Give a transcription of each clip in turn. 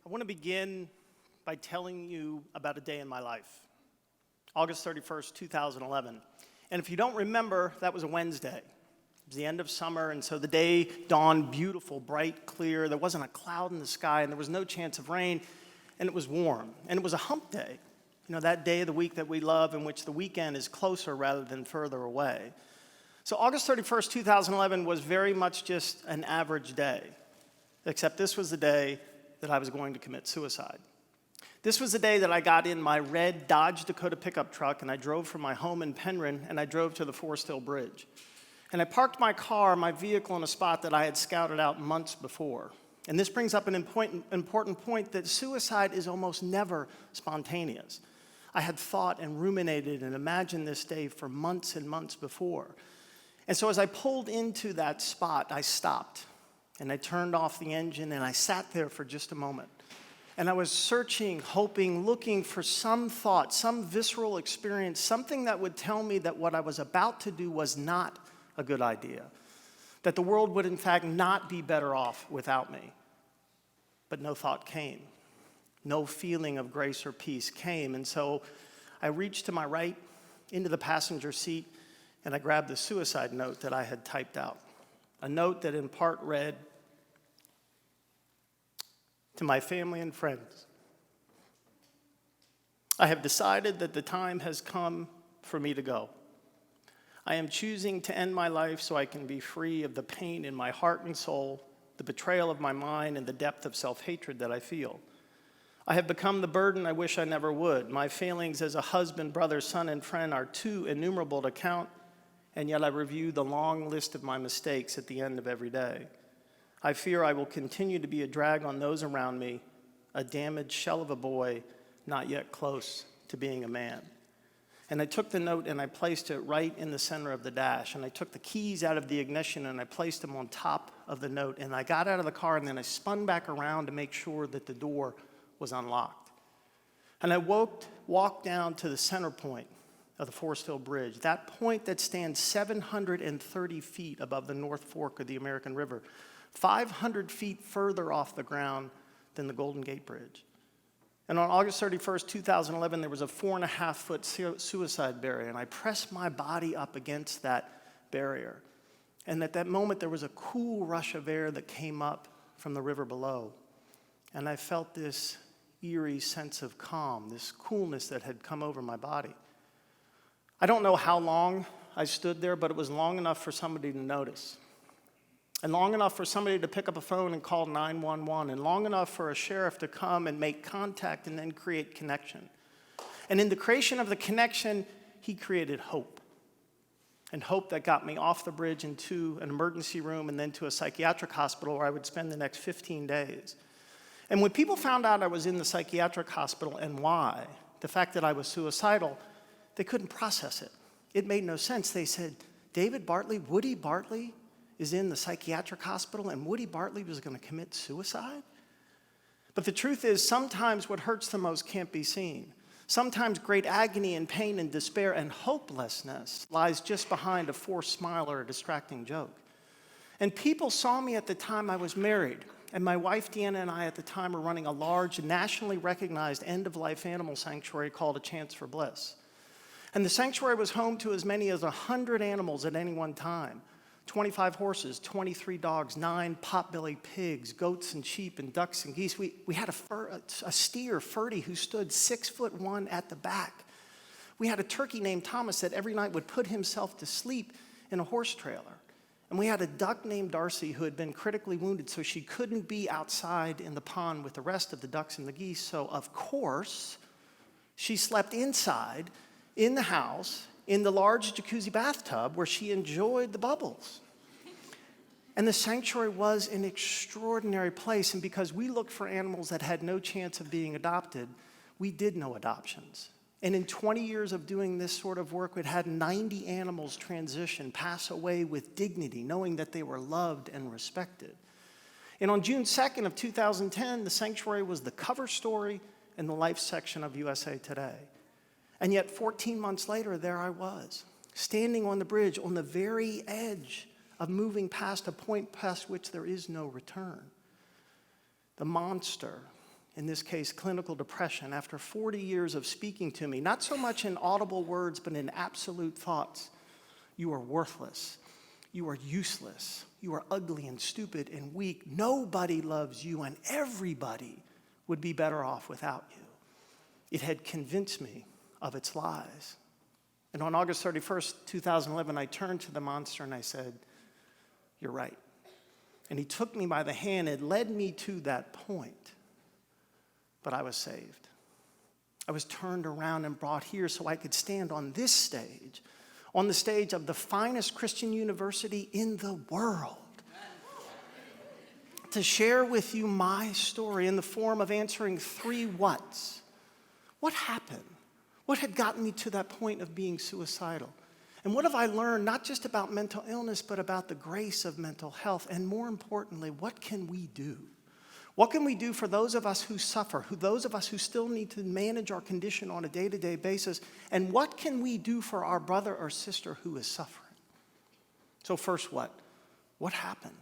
I want to begin by telling you about a day in my life, August 31st, 2011. And if you don't remember, that was a Wednesday. It was the end of summer, and so the day dawned beautiful, bright, clear. There wasn't a cloud in the sky, and there was no chance of rain, and it was warm. And it was a hump day, that day of the week that we love, in which the weekend is closer rather than further away. So August 31st, 2011 was very much just an average day, except this was the day that I was going to commit suicide. This was the day that I got in my red Dodge Dakota pickup truck, and I drove from my home in Penryn, and I drove to the Forest Hill Bridge. And I parked my vehicle in a spot that I had scouted out months before. And this brings up an important point, that suicide is almost never spontaneous. I had thought and ruminated and imagined this day for months and months before. And so as I pulled into that spot, I stopped, and I turned off the engine, and I sat there for just a moment. And I was searching, hoping, looking for some thought, some visceral experience, something that would tell me that what I was about to do was not a good idea, that the world would in fact not be better off without me. But no thought came. No feeling of grace or peace came. And so I reached to my right into the passenger seat, and I grabbed the suicide note that I had typed out. A note that in part read, "To my family and friends, I have decided that the time has come for me to go. I am choosing to end my life so I can be free of the pain in my heart and soul, the betrayal of my mind, and the depth of self-hatred that I feel. I have become the burden I wish I never would. My failings as a husband, brother, son, and friend are too innumerable to count, and yet I review the long list of my mistakes at the end of every day. I fear I will continue to be a drag on those around me, a damaged shell of a boy, not yet close to being a man." And I took the note and I placed it right in the center of the dash. And I took the keys out of the ignition and I placed them on top of the note. And I got out of the car, and then I spun back around to make sure that the door was unlocked. And I walked down to the center point of the Forest Hill Bridge, that point that stands 730 feet above the North Fork of the American River, 500 feet further off the ground than the Golden Gate Bridge. And on August 31st, 2011, there was a 4.5-foot suicide barrier, and I pressed my body up against that barrier. And at that moment, there was a cool rush of air that came up from the river below. And I felt this eerie sense of calm, this coolness that had come over my body. I don't know how long I stood there, but it was long enough for somebody to notice. And long enough for somebody to pick up a phone and call 911, and long enough for a sheriff to come and make contact and then create connection. And in the creation of the connection, he created hope. And hope that got me off the bridge into an emergency room and then to a psychiatric hospital where I would spend the next 15 days. And when people found out I was in the psychiatric hospital and why, the fact that I was suicidal, they couldn't process it. It made no sense. They said, Woody Bartley is in the psychiatric hospital, and Woody Bartley was going to commit suicide? But the truth is, sometimes what hurts the most can't be seen. Sometimes great agony and pain and despair and hopelessness lies just behind a forced smile or a distracting joke. And people saw me at the time I was married, and my wife Deanna and I at the time were running a large, nationally recognized end-of-life animal sanctuary called A Chance for Bliss. And the sanctuary was home to as many as 100 animals at any one time. 25 horses, 23 dogs, 9 potbelly pigs, goats and sheep and ducks and geese. We had a steer, Ferdy, who stood 6'1" at the back. We had a turkey named Thomas that every night would put himself to sleep in a horse trailer. And we had a duck named Darcy who had been critically wounded, so she couldn't be outside in the pond with the rest of the ducks and the geese. So, of course, she slept inside in the house, in the large jacuzzi bathtub where she enjoyed the bubbles. And the sanctuary was an extraordinary place, and because we looked for animals that had no chance of being adopted, we did no adoptions. And in 20 years of doing this sort of work, we'd had 90 animals transition, pass away with dignity, knowing that they were loved and respected. And on June 2nd of 2010, the sanctuary was the cover story in the life section of USA Today. And yet 14 months later, there I was, standing on the bridge on the very edge of moving past a point past which there is no return. The monster in this case, clinical depression, after 40 years of speaking to me, not so much in audible words, but in absolute thoughts. You are worthless. You are useless. You are ugly and stupid and weak. Nobody loves you, and everybody would be better off without you. It had convinced me of its lies. And on August 31st, 2011, I turned to the monster and I said, "You're right." And he took me by the hand and led me to that point. But I was saved. I was turned around and brought here so I could stand on this stage, on the stage of the finest Christian university in the world, to share with you my story in the form of answering 3 whats. What happened? What had gotten me to that point of being suicidal? And what have I learned, not just about mental illness, but about the grace of mental health? And more importantly, what can we do? What can we do for those of us who suffer, those of us who still need to manage our condition on a day-to-day basis? And what can we do for our brother or sister who is suffering? So first, what? What happened?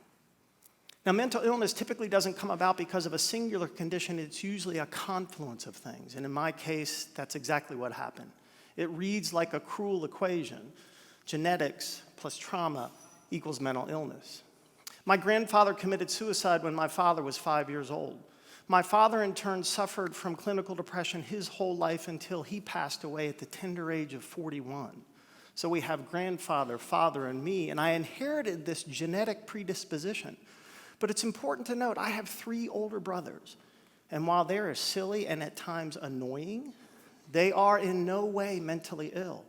Now, mental illness typically doesn't come about because of a singular condition. It's usually a confluence of things. And in my case, that's exactly what happened. It reads like a cruel equation. Genetics plus trauma equals mental illness. My grandfather committed suicide when my father was 5 years old. My father, in turn, suffered from clinical depression his whole life until he passed away at the tender age of 41. So we have grandfather, father, and me, and I inherited this genetic predisposition. But it's important to note, I have 3 older brothers, and while they are silly and at times annoying, they are in no way mentally ill.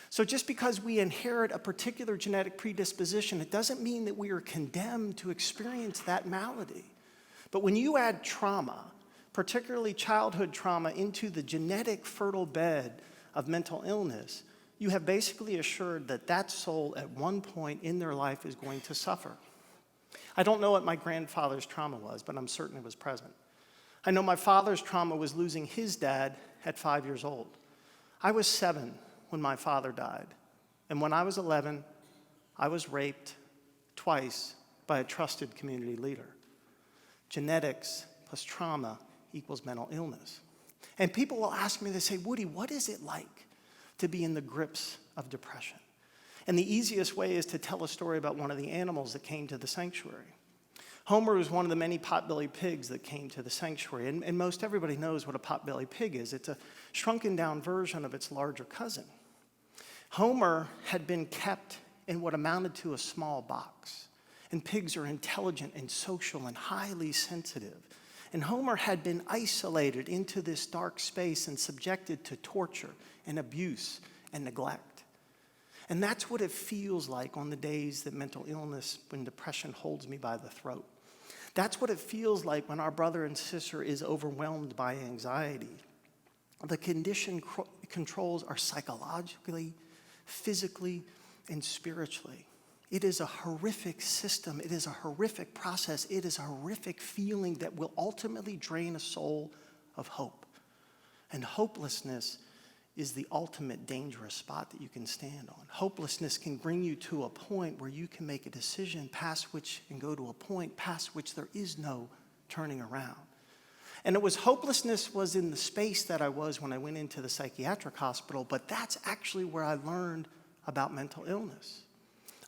So just because we inherit a particular genetic predisposition, it doesn't mean that we are condemned to experience that malady. But when you add trauma, particularly childhood trauma, into the genetic fertile bed of mental illness, you have basically assured that that soul at one point in their life is going to suffer. I don't know what my grandfather's trauma was, but I'm certain it was present. I know my father's trauma was losing his dad at 5 years old. I was 7 when my father died. And when I was 11, I was raped twice by a trusted community leader. Genetics plus trauma equals mental illness. And people will ask me, they say, "Woody, what is it like to be in the grips of depression?" And the easiest way is to tell a story about one of the animals that came to the sanctuary. Homer was one of the many potbelly pigs that came to the sanctuary. And most everybody knows what a potbelly pig is. It's a shrunken down version of its larger cousin. Homer had been kept in what amounted to a small box. And pigs are intelligent and social and highly sensitive. And Homer had been isolated into this dark space and subjected to torture and abuse and neglect. And that's what it feels like on the days that mental illness, when depression holds me by the throat. That's what it feels like when our brother and sister is overwhelmed by anxiety. The condition controls are psychologically, physically, and spiritually. It is a horrific system. It is a horrific process. It is a horrific feeling that will ultimately drain a soul of hope. And hopelessness is the ultimate dangerous spot that you can stand on. Hopelessness can bring you to a point where you can make a decision past which and go to a point past which there is no turning around. And it was hopelessness was in the space that I was when I went into the psychiatric hospital, but that's actually where I learned about mental illness.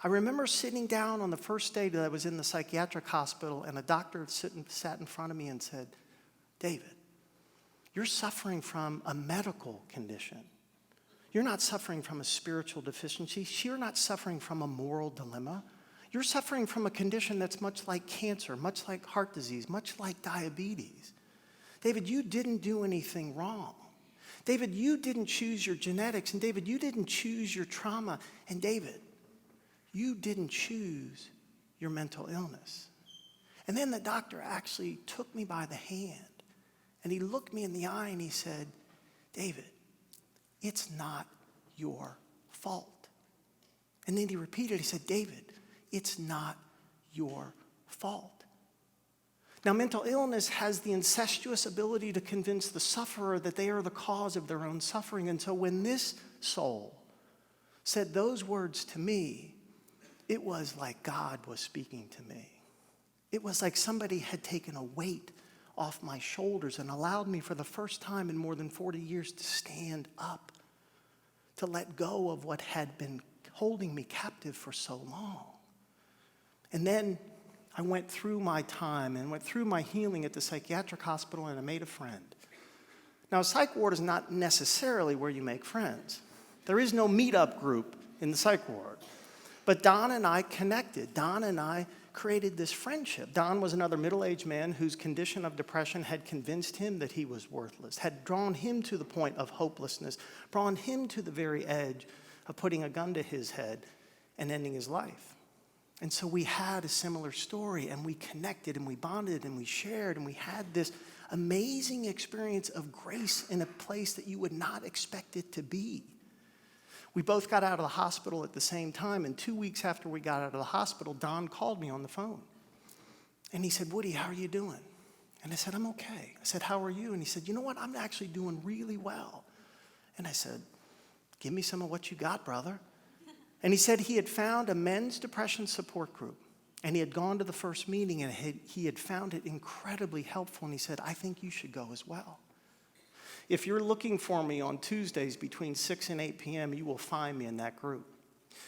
I remember sitting down on the first day that I was in the psychiatric hospital, and a doctor sat in front of me and said, "David, you're suffering from a medical condition. You're not suffering from a spiritual deficiency. You're not suffering from a moral dilemma. You're suffering from a condition that's much like cancer, much like heart disease, much like diabetes. David, you didn't do anything wrong. David, you didn't choose your genetics. And David, you didn't choose your trauma. And David, you didn't choose your mental illness." And then the doctor actually took me by the hand. And he looked me in the eye and he said, "David, it's not your fault." And then he repeated, he said, "David, it's not your fault." Now, mental illness has the incestuous ability to convince the sufferer that they are the cause of their own suffering. And so when this soul said those words to me, it was like God was speaking to me. It was like somebody had taken a weight off my shoulders and allowed me for the first time in more than 40 years to stand up, to let go of what had been holding me captive for so long. And then I went through my time and went through my healing at the psychiatric hospital, and I made a friend. Now, a psych ward is not necessarily where you make friends. There is no meetup group in the psych ward. But Don and I connected. Don and I created this friendship. Don was another middle-aged man whose condition of depression had convinced him that he was worthless, had drawn him to the point of hopelessness, brought him to the very edge of putting a gun to his head and ending his life. And so we had a similar story, and we connected, and we bonded, and we shared, and we had this amazing experience of grace in a place that you would not expect it to be. We both got out of the hospital at the same time, and 2 weeks after we got out of the hospital, Don called me on the phone. And he said, "Woody, how are you doing?" And I said, "I'm okay." I said, "How are you?" And he said, "You know what? I'm actually doing really well." And I said, "Give me some of what you got, brother." And he said he had found a men's depression support group, and he had gone to the first meeting, and he had found it incredibly helpful. And he said, "I think you should go as well. If you're looking for me on Tuesdays between 6 and 8 p.m., you will find me in that group."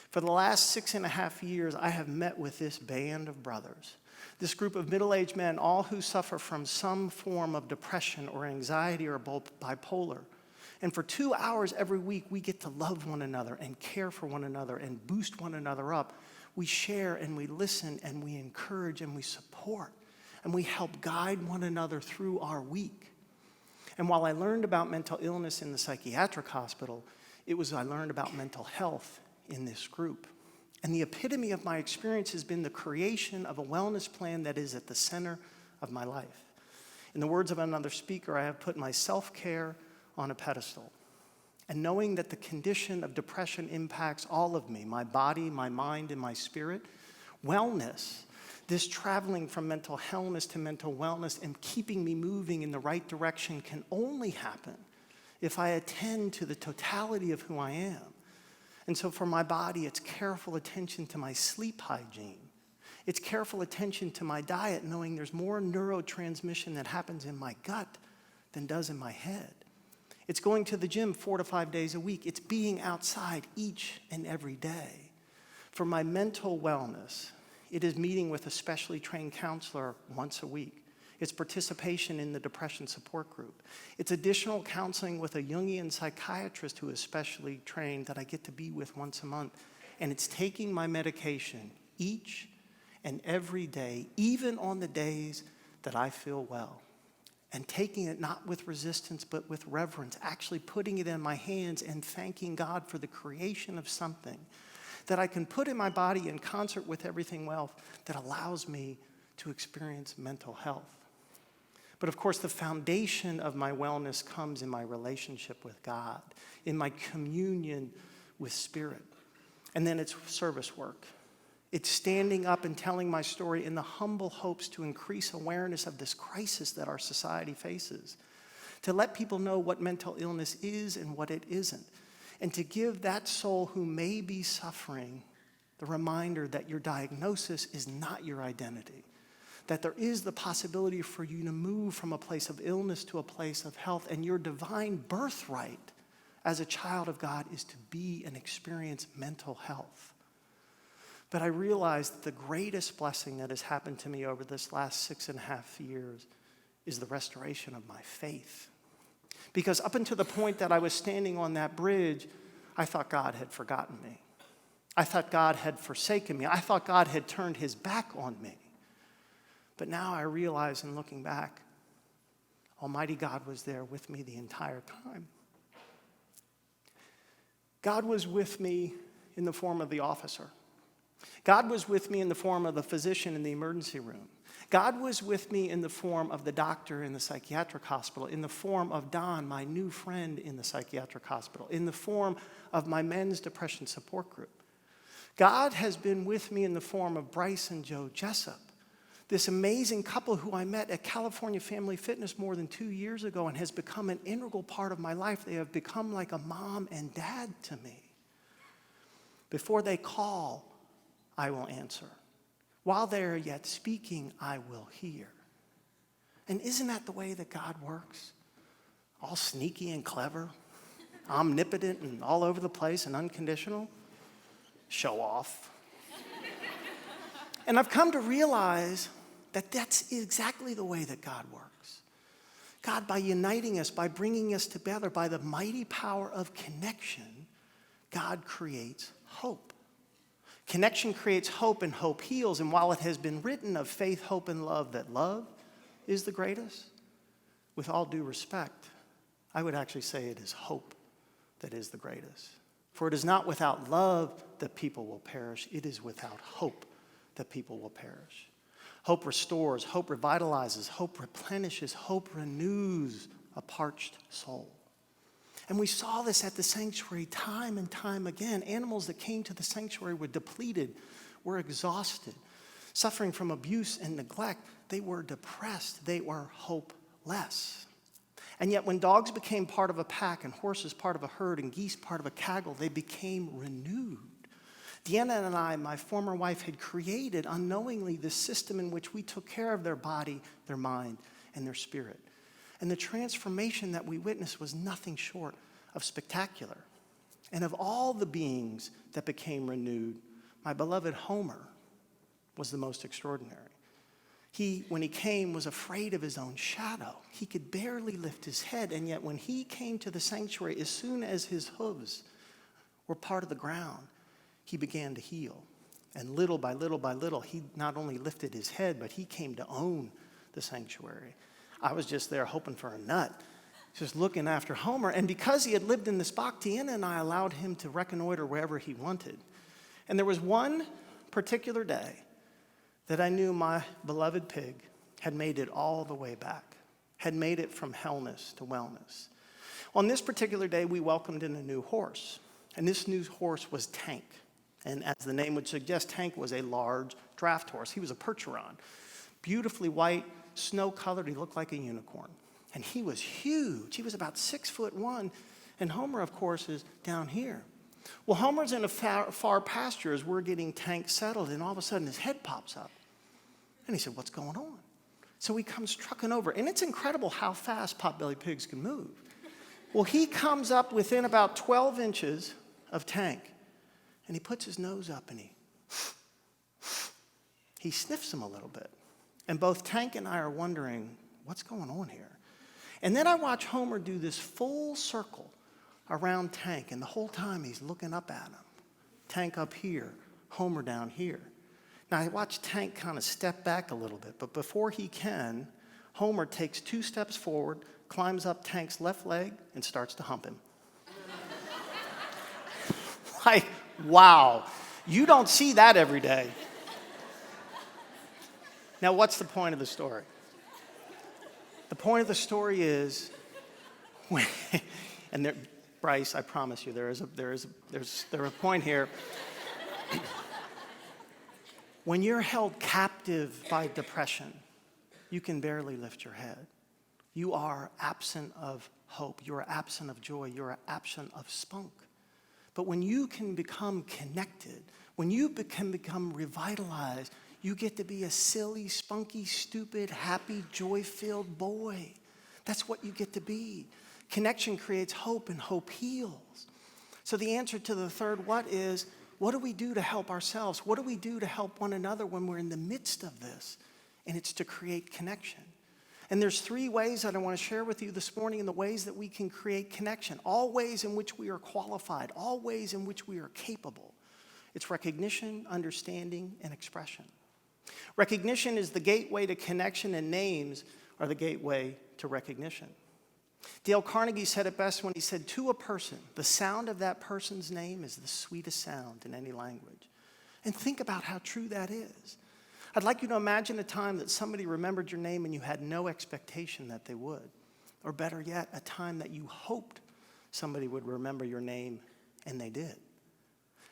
For the last 6.5 years, I have met with this band of brothers, this group of middle-aged men, all who suffer from some form of depression or anxiety or bipolar. And for 2 hours every week, we get to love one another and care for one another and boost one another up. We share and we listen and we encourage and we support, and we help guide one another through our week. And while I learned about mental illness in the psychiatric hospital, I learned about mental health in this group. And the epitome of my experience has been the creation of a wellness plan that is at the center of my life. In the words of another speaker, I have put my self-care on a pedestal. And knowing that the condition of depression impacts all of me, my body, my mind, and my spirit, wellness, this traveling from mental illness to mental wellness and keeping me moving in the right direction, can only happen if I attend to the totality of who I am. And so for my body, it's careful attention to my sleep hygiene. It's careful attention to my diet, knowing there's more neurotransmission that happens in my gut than does in my head. It's going to the gym 4 to 5 days a week. It's being outside each and every day. For my mental wellness, it is meeting with a specially trained counselor once a week. It's participation in the depression support group. It's additional counseling with a Jungian psychiatrist who is specially trained that I get to be with once a month. And it's taking my medication each and every day, even on the days that I feel well. And taking it not with resistance, but with reverence, actually putting it in my hands and thanking God for the creation of something that I can put in my body in concert with everything else that allows me to experience mental health. But of course, the foundation of my wellness comes in my relationship with God, in my communion with Spirit. And then it's service work. It's standing up and telling my story in the humble hopes to increase awareness of this crisis that our society faces, to let people know what mental illness is and what it isn't, and to give that soul who may be suffering the reminder that your diagnosis is not your identity, that there is the possibility for you to move from a place of illness to a place of health, and your divine birthright as a child of God is to be and experience mental health. But I realized that the greatest blessing that has happened to me over this last 6.5 years is the restoration of my faith. Because up until the point that I was standing on that bridge, I thought God had forgotten me. I thought God had forsaken me. I thought God had turned his back on me. But now I realize, in looking back, Almighty God was there with me the entire time. God was with me in the form of the officer. God was with me in the form of the physician in the emergency room. God was with me in the form of the doctor in the psychiatric hospital, in the form of Don, my new friend in the psychiatric hospital, in the form of my men's depression support group. God has been with me in the form of Bryce and Joe Jessup, this amazing couple who I met at California Family Fitness more than 2 years ago and has become an integral part of my life. They have become like a mom and dad to me. Before they call, I will answer. While they are yet speaking, I will hear. And isn't that the way that God works? All sneaky and clever, omnipotent and all over the place and unconditional. Show off. And I've come to realize that that's exactly the way that God works. God, by uniting us, by bringing us together, by the mighty power of connection, God creates hope. Connection creates hope, and hope heals. And while it has been written of faith, hope, and love that love is the greatest, with all due respect, I would actually say it is hope that is the greatest. For it is not without love that people will perish. It is without hope that people will perish. Hope restores, hope revitalizes, hope replenishes, hope renews a parched soul. And we saw this at the sanctuary time and time again. Animals that came to the sanctuary were depleted, were exhausted, suffering from abuse and neglect. They were depressed. They were hopeless. And yet when dogs became part of a pack and horses part of a herd and geese part of a gaggle, they became renewed. Deanna and I, my former wife, had created unknowingly this system in which we took care of their body, their mind, and their spirit. And the transformation that we witnessed was nothing short of spectacular. And of all the beings that became renewed, my beloved Homer was the most extraordinary. He, when he came, was afraid of his own shadow. He could barely lift his head, and yet when he came to the sanctuary, as soon as his hooves were part of the ground, he began to heal. And little by little by little, he not only lifted his head, but he came to own the sanctuary. I was just there hoping for a nut, just looking after Homer. And because he had lived in this box, Deanna and I allowed him to reconnoiter wherever he wanted. And there was one particular day that I knew my beloved pig had made it all the way back, had made it from hellness to wellness. On this particular day, we welcomed in a new horse. And this new horse was Tank. And as the name would suggest, Tank was a large draft horse. He was a Percheron, beautifully white, snow-colored. He looked like a unicorn. And he was huge. He was about 6'1", and Homer, of course, is down here. Well, Homer's in a far pasture as we're getting Tank settled, and all of a sudden his head pops up. And he said, "What's going on?" So he comes trucking over. And it's incredible how fast potbelly pigs can move. Well, he comes up within about 12 inches of Tank. And he puts his nose up and he sniffs him a little bit. And both Tank and I are wondering, what's going on here? And then I watch Homer do this full circle around Tank. And the whole time he's looking up at him. Tank up here, Homer down here. Now I watch Tank kind of step back a little bit. But before he can, Homer takes 2 steps forward, climbs up Tank's left leg, and starts to hump him. Like, wow, you don't see that every day. Now, what's the point of the story? The point of the story is, and there, Bryce, I promise you, there's a point here. When you're held captive by depression, you can barely lift your head. You are absent of hope. You are absent of joy. You are absent of spunk. But when you can become connected, when you can become revitalized, you get to be a silly, spunky, stupid, happy, joy-filled boy. That's what you get to be. Connection creates hope, and hope heals. So the answer to the third what is, what do we do to help ourselves? What do we do to help one another when we're in the midst of this? And it's to create connection. And there's 3 ways that I want to share with you this morning in the ways that we can create connection. All ways in which we are qualified. All ways in which we are capable. It's recognition, understanding, and expression. Recognition is the gateway to connection, and names are the gateway to recognition. Dale Carnegie said it best when he said, to a person, the sound of that person's name is the sweetest sound in any language. And think about how true that is. I'd like you to imagine a time that somebody remembered your name and you had no expectation that they would. Or better yet, a time that you hoped somebody would remember your name and they did.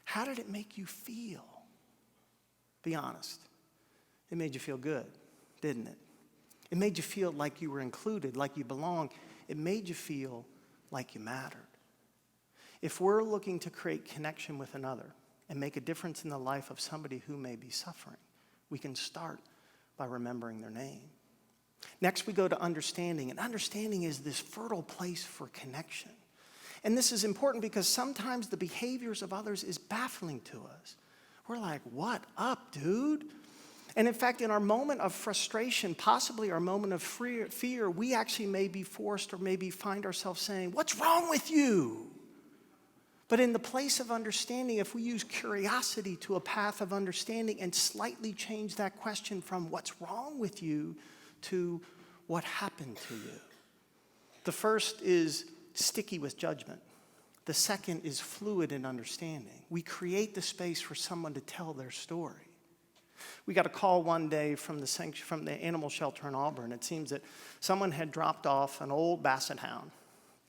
How did it make you feel? Be honest. It made you feel good, didn't it? It made you feel like you were included, like you belonged. It made you feel like you mattered. If we're looking to create connection with another and make a difference in the life of somebody who may be suffering, we can start by remembering their name. Next, we go to understanding. And understanding is this fertile place for connection. And this is important because sometimes the behaviors of others is baffling to us. We're like, what up, dude? And in fact, in our moment of frustration, possibly our moment of fear, we actually may be forced or maybe find ourselves saying, what's wrong with you? But in the place of understanding, if we use curiosity to a path of understanding and slightly change that question from what's wrong with you to what happened to you. The first is sticky with judgment. The second is fluid in understanding. We create the space for someone to tell their story. We got a call one day from the animal shelter in Auburn. It seems that someone had dropped off an old basset hound,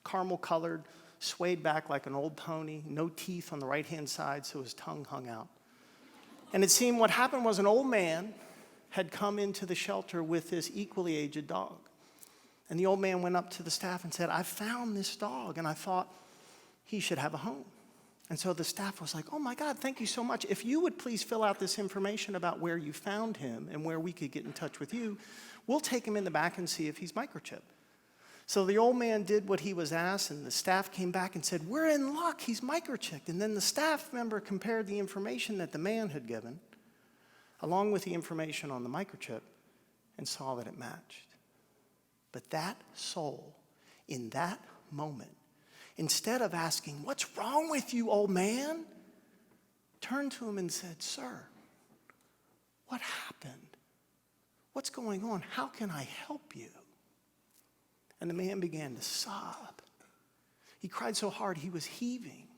caramel colored, swayed back like an old pony, no teeth on the right-hand side, so his tongue hung out. And it seemed what happened was an old man had come into the shelter with this equally aged dog. And the old man went up to the staff and said, I found this dog, and I thought he should have a home. And so the staff was like, oh my God, thank you so much. If you would please fill out this information about where you found him and where we could get in touch with you, we'll take him in the back and see if he's microchipped. So the old man did what he was asked, and the staff came back and said, we're in luck, he's microchipped. And then the staff member compared the information that the man had given, along with the information on the microchip, and saw that it matched. But that soul, in that moment, instead of asking, what's wrong with you, old man? Turned to him and said, sir, what happened? What's going on? How can I help you? And the man began to sob. He cried so hard he was heaving.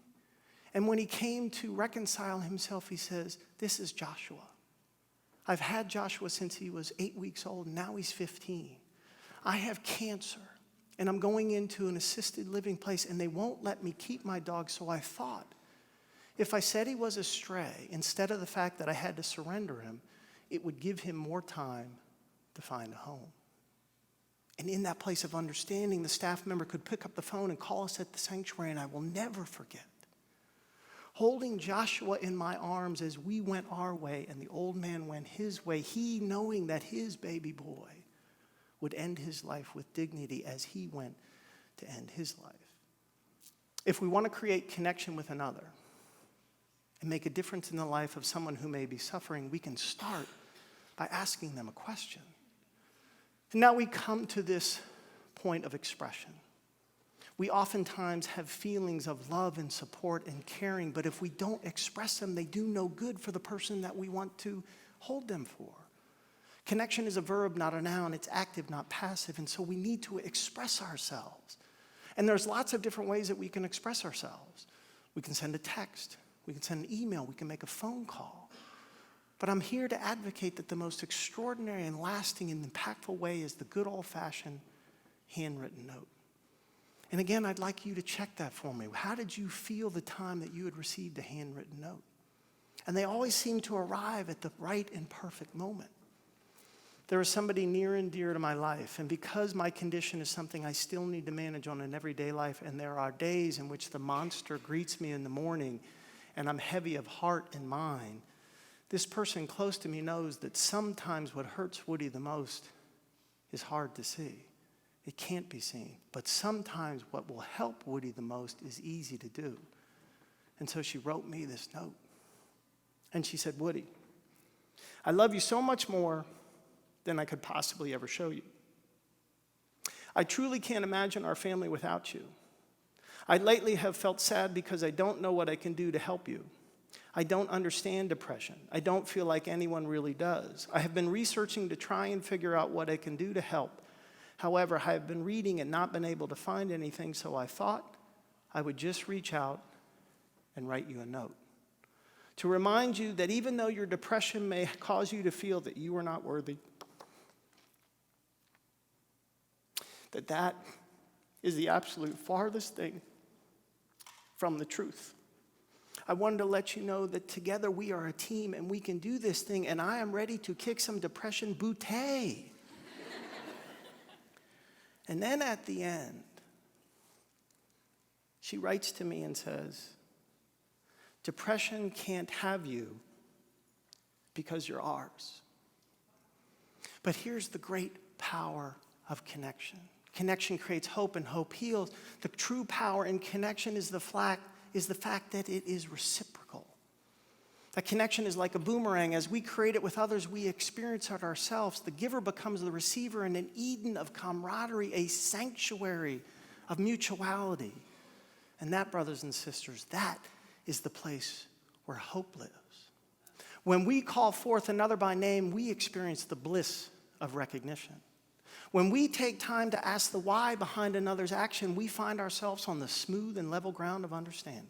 And when he came to reconcile himself, he says, this is Joshua. I've had Joshua since he was 8 weeks old, and now he's 15. I have cancer, and I'm going into an assisted living place, and they won't let me keep my dog, so I thought if I said he was a stray, instead of the fact that I had to surrender him, it would give him more time to find a home. And in that place of understanding, the staff member could pick up the phone and call us at the sanctuary, and I will never forget holding Joshua in my arms as we went our way and the old man went his way, he knowing that his baby boy would end his life with dignity as he went to end his life. If we want to create connection with another and make a difference in the life of someone who may be suffering, we can start by asking them a question. And now we come to this point of expression. We oftentimes have feelings of love and support and caring, but if we don't express them, they do no good for the person that we want to hold them for. Connection is a verb, not a noun. It's active, not passive, and so we need to express ourselves. And there's lots of different ways that we can express ourselves. We can send a text. We can send an email. We can make a phone call. But I'm here to advocate that the most extraordinary and lasting and impactful way is the good old-fashioned handwritten note. And again, I'd like you to check that for me. How did you feel the time that you had received a handwritten note? And they always seem to arrive at the right and perfect moment. There is somebody near and dear to my life, and because my condition is something I still need to manage on an everyday life, and there are days in which the monster greets me in the morning, and I'm heavy of heart and mind, this person close to me knows that sometimes what hurts Woody the most is hard to see. It can't be seen. But sometimes what will help Woody the most is easy to do. And so she wrote me this note. And she said, Woody, I love you so much more than I could possibly ever show you. I truly can't imagine our family without you. I lately have felt sad because I don't know what I can do to help you. I don't understand depression. I don't feel like anyone really does. I have been researching to try and figure out what I can do to help. However, I have been reading and not been able to find anything, so I thought I would just reach out and write you a note to remind you that even though your depression may cause you to feel that you are not worthy, that is the absolute farthest thing from the truth. I wanted to let you know that together we are a team and we can do this thing, and I am ready to kick some depression booty. And then at the end, she writes to me and says, depression can't have you because you're ours. But here's the great power of connection. Connection creates hope, and hope heals. The true power in connection is the fact that it is reciprocal. That connection is like a boomerang. As we create it with others, we experience it ourselves. The giver becomes the receiver in an Eden of camaraderie, a sanctuary of mutuality. And that, brothers and sisters, that is the place where hope lives. When we call forth another by name, we experience the bliss of recognition. When we take time to ask the why behind another's action, we find ourselves on the smooth and level ground of understanding.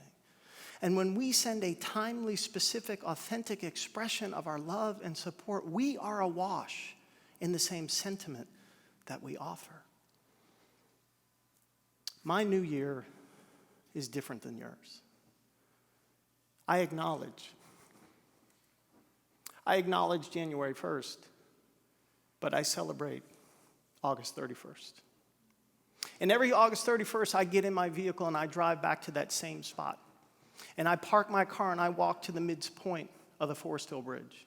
And when we send a timely, specific, authentic expression of our love and support, we are awash in the same sentiment that we offer. My new year is different than yours. I acknowledge January 1st, but I celebrate August 31st. And every August 31st, I get in my vehicle and I drive back to that same spot. And I park my car and I walk to the midpoint of the Forest Hill Bridge.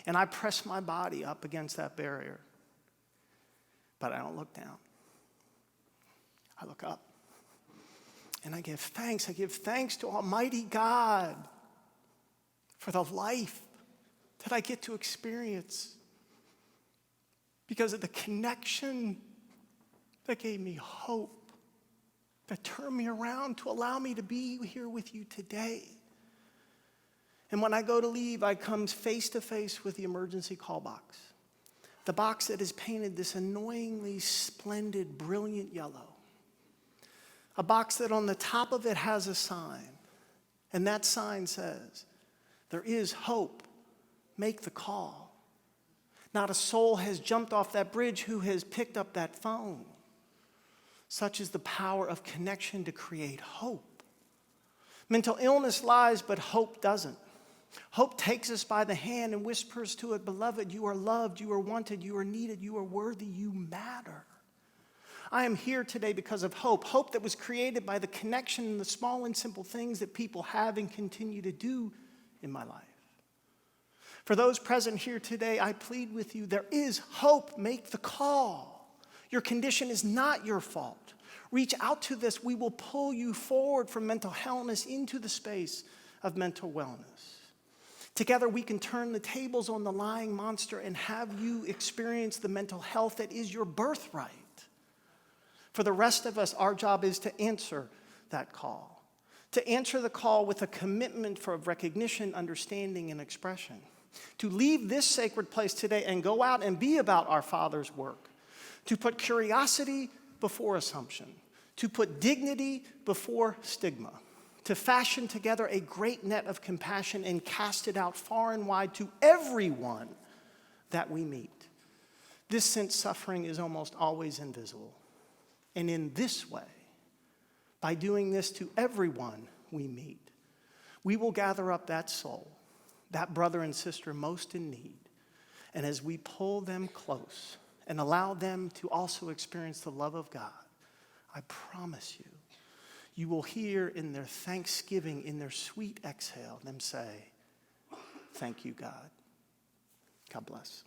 And I press my body up against that barrier. But I don't look down. I look up. And I give thanks. I give thanks to Almighty God for the life that I get to experience because of the connection that gave me hope, that turned me around to allow me to be here with you today. And when I go to leave, I come face to face with the emergency call box. The box that is painted this annoyingly splendid, brilliant yellow. A box that on the top of it has a sign. And that sign says, "There is hope. Make the call." Not a soul has jumped off that bridge who has picked up that phone. Such is the power of connection to create hope. Mental illness lies, but hope doesn't. Hope takes us by the hand and whispers to it, "Beloved, you are loved, you are wanted, you are needed, you are worthy, you matter." I am here today because of hope. Hope that was created by the connection and the small and simple things that people have and continue to do in my life. For those present here today, I plead with you, there is hope. Make the call. Your condition is not your fault. Reach out to this. We will pull you forward from mental illness into the space of mental wellness. Together, we can turn the tables on the lying monster and have you experience the mental health that is your birthright. For the rest of us, our job is to answer that call. To answer the call with a commitment for recognition, understanding, and expression. To leave this sacred place today and go out and be about our Father's work. To put curiosity before assumption. To put dignity before stigma. To fashion together a great net of compassion and cast it out far and wide to everyone that we meet. This, since suffering is almost always invisible. And in this way, by doing this to everyone we meet, we will gather up that soul, that brother and sister most in need. And as we pull them close and allow them to also experience the love of God, I promise you, you will hear in their thanksgiving, in their sweet exhale, them say, "Thank you, God." God bless.